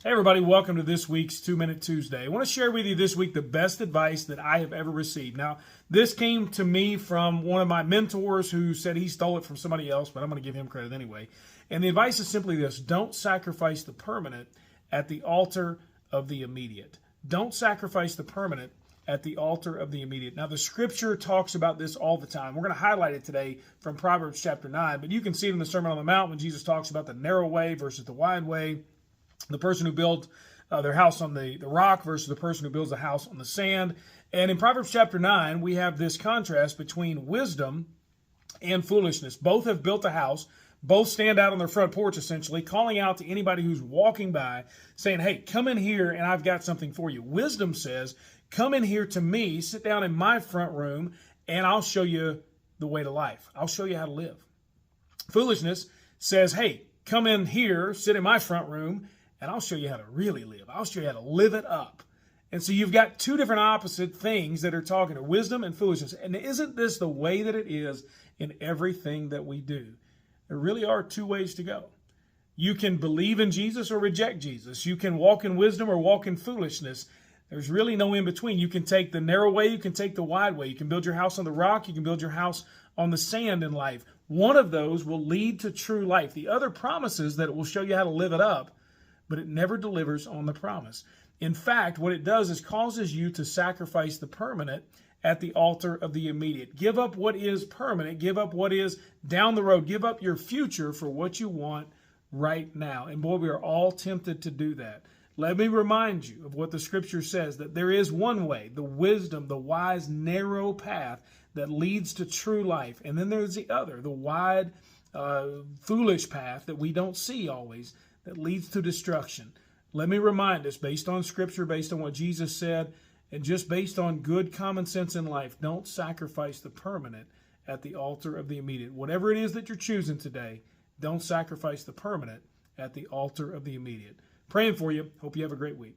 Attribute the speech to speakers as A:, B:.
A: Hey everybody, welcome to this week's 2 Minute Tuesday. I want to share with you this week the best advice that I have ever received. Now, this came to me from one of my mentors who said he stole it from somebody else, but I'm going to give him credit anyway. And the advice is simply this: don't sacrifice the permanent at the altar of the immediate. Don't sacrifice the permanent at the altar of the immediate. Now, the scripture talks about this all the time. We're going to highlight it today from Proverbs chapter 9, but you can see it in the Sermon on the Mount when Jesus talks about the narrow way versus the wide way. The person who built their house on the rock versus the person who builds a house on the sand. And in Proverbs chapter 9, we have this contrast between wisdom and foolishness. Both have built a house. Both stand out on their front porch, essentially, calling out to anybody who's walking by, saying, hey, come in here and I've got something for you. Wisdom says, come in here to me, sit down in my front room, and I'll show you the way to life. I'll show you how to live. Foolishness says, hey, come in here, sit in my front room, and I'll show you how to really live. I'll show you how to live it up. And so you've got two different opposite things that are talking to wisdom and foolishness. And isn't this the way that it is in everything that we do? There really are two ways to go. You can believe in Jesus or reject Jesus. You can walk in wisdom or walk in foolishness. There's really no in between. You can take the narrow way, you can take the wide way. You can build your house on the rock, you can build your house on the sand in life. One of those will lead to true life. The other promises that it will show you how to live it up, but it never delivers on the promise. In fact, what it does is causes you to sacrifice the permanent at the altar of the immediate. Give up what is permanent. Give up what is down the road. Give up your future for what you want right now. And boy, we are all tempted to do that. Let me remind you of what the scripture says, that there is one way, the wisdom, the wise, narrow path that leads to true life. And then there's the other, the wide, foolish path that we don't see always, that leads to destruction. Let me remind us, based on scripture, based on what Jesus said, and just based on good common sense in life, don't sacrifice the permanent at the altar of the immediate. Whatever it is that you're choosing today, don't sacrifice the permanent at the altar of the immediate. Praying for you. Hope you have a great week.